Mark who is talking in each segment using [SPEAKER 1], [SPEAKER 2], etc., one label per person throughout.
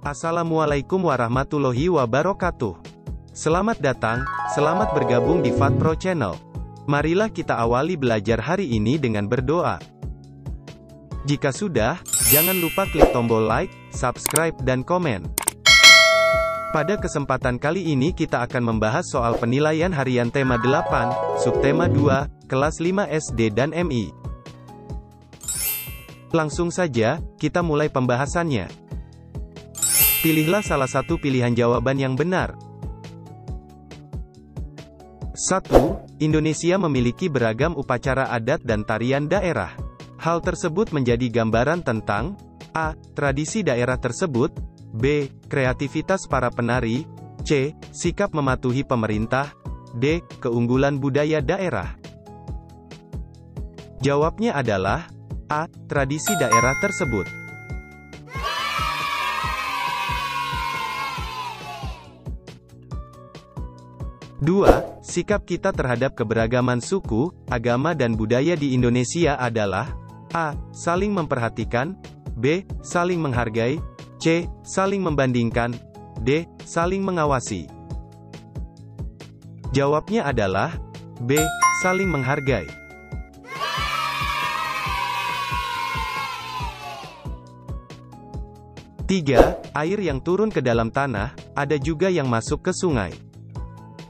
[SPEAKER 1] Assalamualaikum warahmatullahi wabarakatuh. Selamat datang, selamat bergabung di FatPro Channel. Marilah kita awali belajar hari ini dengan berdoa. Jika sudah, jangan lupa klik tombol like, subscribe dan komen. Pada kesempatan kali ini kita akan membahas soal penilaian harian tema 8, subtema 2, kelas 5 SD dan MI. Langsung saja, kita mulai pembahasannya. Pilihlah salah satu pilihan jawaban yang benar. 1. Indonesia memiliki beragam upacara adat dan tarian daerah. Hal tersebut menjadi gambaran tentang A. Tradisi daerah tersebut, B. Kreativitas para penari, C. Sikap mematuhi pemerintah, D. Keunggulan budaya daerah. Jawabnya adalah A. Tradisi daerah tersebut. 2. Sikap kita terhadap keberagaman suku, agama dan budaya di Indonesia adalah A. Saling memperhatikan, B. Saling menghargai, C. Saling membandingkan, D. Saling mengawasi. Jawabnya adalah B. Saling menghargai. Tiga. Air yang turun ke dalam tanah, ada juga yang masuk ke sungai.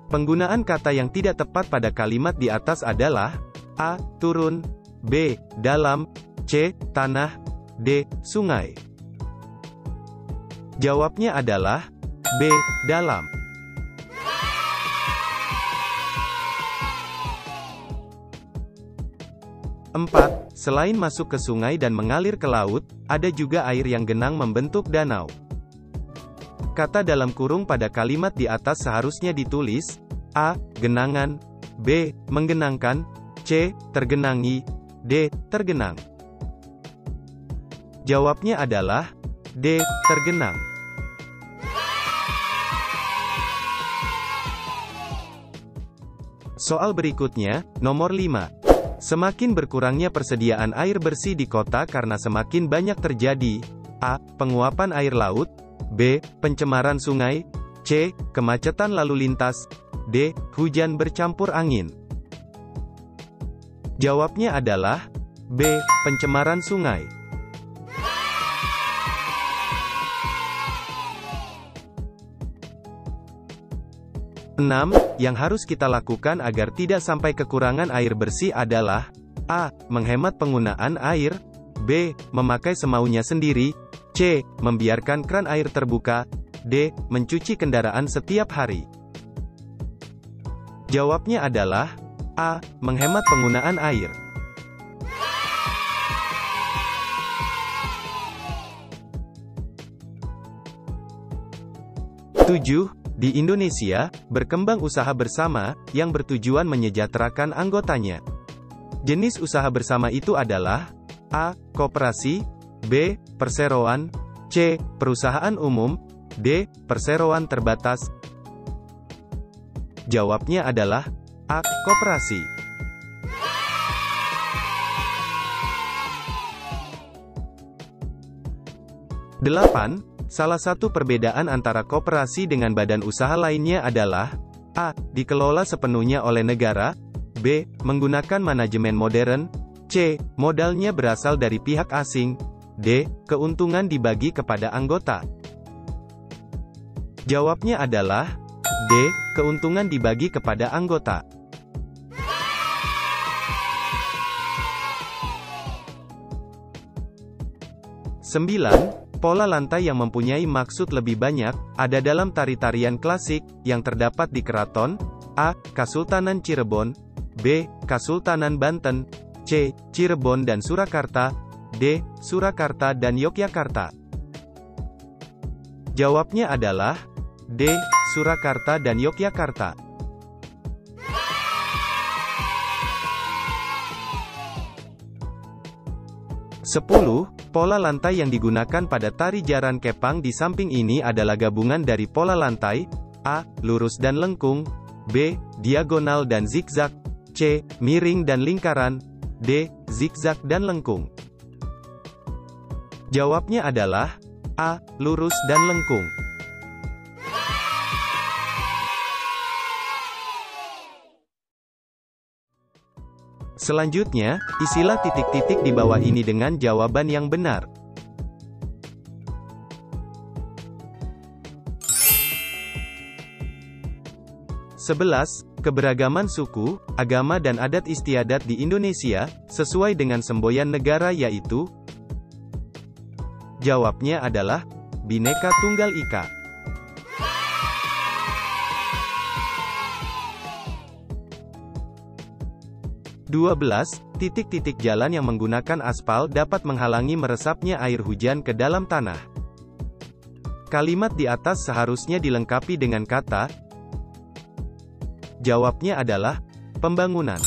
[SPEAKER 1] Penggunaan kata yang tidak tepat pada kalimat di atas adalah A. Turun, B. Dalam, C. Tanah, D. Sungai. Jawabnya adalah B. Dalam. Empat. Selain masuk ke sungai dan mengalir ke laut, ada juga air yang genang membentuk danau. Kata dalam kurung pada kalimat di atas seharusnya ditulis A. Genangan, B. Menggenangkan, C. Tergenangi, D. Tergenang. Jawabnya adalah D. Tergenang. Soal berikutnya, nomor 5. Semakin berkurangnya persediaan air bersih di kota karena semakin banyak terjadi A. Penguapan air laut, B. Pencemaran sungai, C. Kemacetan lalu lintas, D. Hujan bercampur angin. Jawabnya adalah B. Pencemaran sungai. Enam. Yang harus kita lakukan agar tidak sampai kekurangan air bersih adalah A. Menghemat penggunaan air, B. Memakai semaunya sendiri, C. Membiarkan keran air terbuka, D. Mencuci kendaraan setiap hari. Jawabnya adalah A. Menghemat penggunaan air. Tujuh. Di Indonesia, berkembang usaha bersama, yang bertujuan menyejahterakan anggotanya. Jenis usaha bersama itu adalah A. Koperasi, B. Perseroan, C. Perusahaan umum, D. Perseroan terbatas. Jawabnya adalah A. Koperasi. Delapan. Salah satu perbedaan antara koperasi dengan badan usaha lainnya adalah A. Dikelola sepenuhnya oleh negara, B. Menggunakan manajemen modern, C. Modalnya berasal dari pihak asing, D. Keuntungan dibagi kepada anggota. Jawabnya adalah D. Keuntungan dibagi kepada anggota. 9. Pola lantai yang mempunyai maksud lebih banyak, ada dalam tari-tarian klasik, yang terdapat di keraton, A. Kasultanan Cirebon, B. Kasultanan Banten, C. Cirebon dan Surakarta, D. Surakarta dan Yogyakarta. Jawabnya adalah D. Surakarta dan Yogyakarta. 10. Pola lantai yang digunakan pada tari jaran kepang di samping ini adalah gabungan dari pola lantai A. Lurus dan lengkung, B. Diagonal dan zigzag, C. Miring dan lingkaran, D. Zigzag dan lengkung. Jawabnya adalah A. Lurus dan lengkung. Selanjutnya, isilah titik-titik di bawah ini dengan jawaban yang benar. Sebelas, keberagaman suku, agama dan adat istiadat di Indonesia, sesuai dengan semboyan negara yaitu? Jawabnya adalah, Bhinneka Tunggal Ika. (12) Titik-titik jalan yang menggunakan aspal dapat menghalangi meresapnya air hujan ke dalam tanah. Kalimat di atas seharusnya dilengkapi dengan kata. Jawabnya adalah, pembangunan.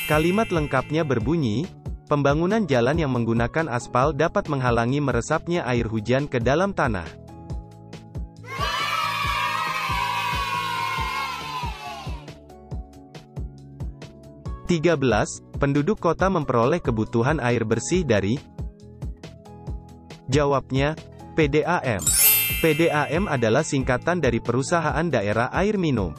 [SPEAKER 1] Kalimat lengkapnya berbunyi, pembangunan jalan yang menggunakan aspal dapat menghalangi meresapnya air hujan ke dalam tanah. (13) Penduduk kota memperoleh kebutuhan air bersih dari? Jawabnya, PDAM. PDAM adalah singkatan dari Perusahaan Daerah Air Minum.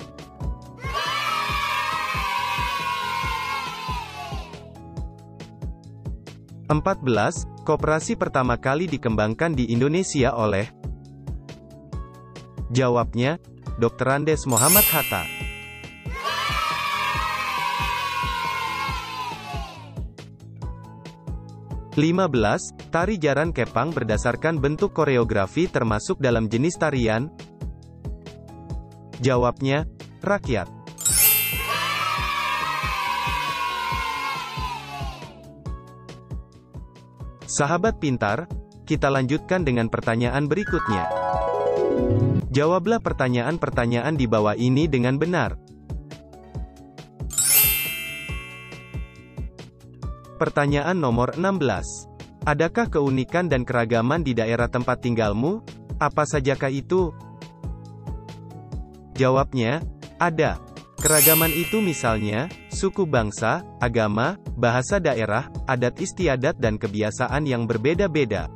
[SPEAKER 1] (14) Koperasi pertama kali dikembangkan di Indonesia oleh? Jawabnya, Dr. Andes Muhammad Hatta. (15) Tari jaran kepang berdasarkan bentuk koreografi termasuk dalam jenis tarian? Jawabnya, rakyat. Sahabat pintar, kita lanjutkan dengan pertanyaan berikutnya. Jawablah pertanyaan-pertanyaan di bawah ini dengan benar. Pertanyaan nomor 16. Adakah keunikan dan keragaman di daerah tempat tinggalmu? Apa sajakah itu? Jawabnya, ada. Keragaman itu misalnya, suku bangsa, agama, bahasa daerah, adat istiadat dan kebiasaan yang berbeda-beda.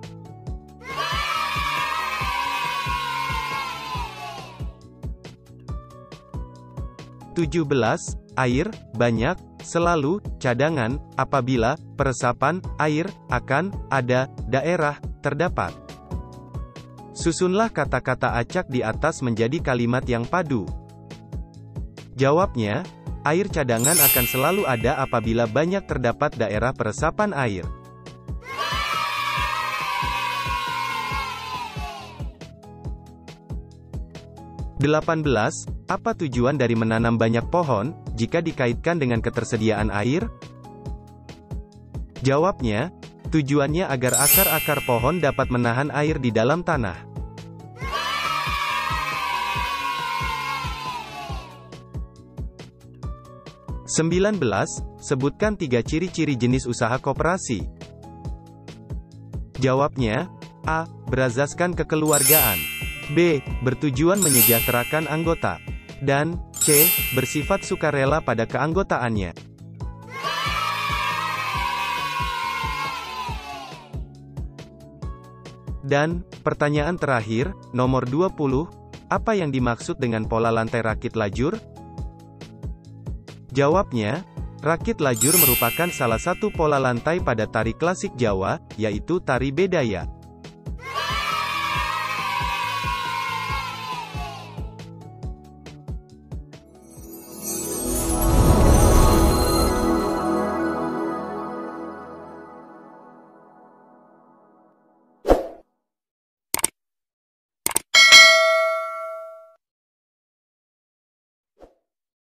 [SPEAKER 1] (17) Air, banyak, selalu, cadangan, apabila, peresapan, air, akan, ada, daerah, terdapat. Susunlah kata-kata acak di atas menjadi kalimat yang padu. Jawabnya, air cadangan akan selalu ada apabila banyak terdapat daerah peresapan air. (18) Apa tujuan dari menanam banyak pohon, jika dikaitkan dengan ketersediaan air? Jawabnya, tujuannya agar akar-akar pohon dapat menahan air di dalam tanah. (19) Sebutkan 3 ciri-ciri jenis usaha koperasi. Jawabnya, A. Berazaskan kekeluargaan. B. Bertujuan menyejahterakan anggota. Dan C. Bersifat sukarela pada keanggotaannya. Dan, pertanyaan terakhir, nomor 20, apa yang dimaksud dengan pola lantai rakit lajur? Jawabnya, rakit lajur merupakan salah satu pola lantai pada tari klasik Jawa, yaitu tari bedaya.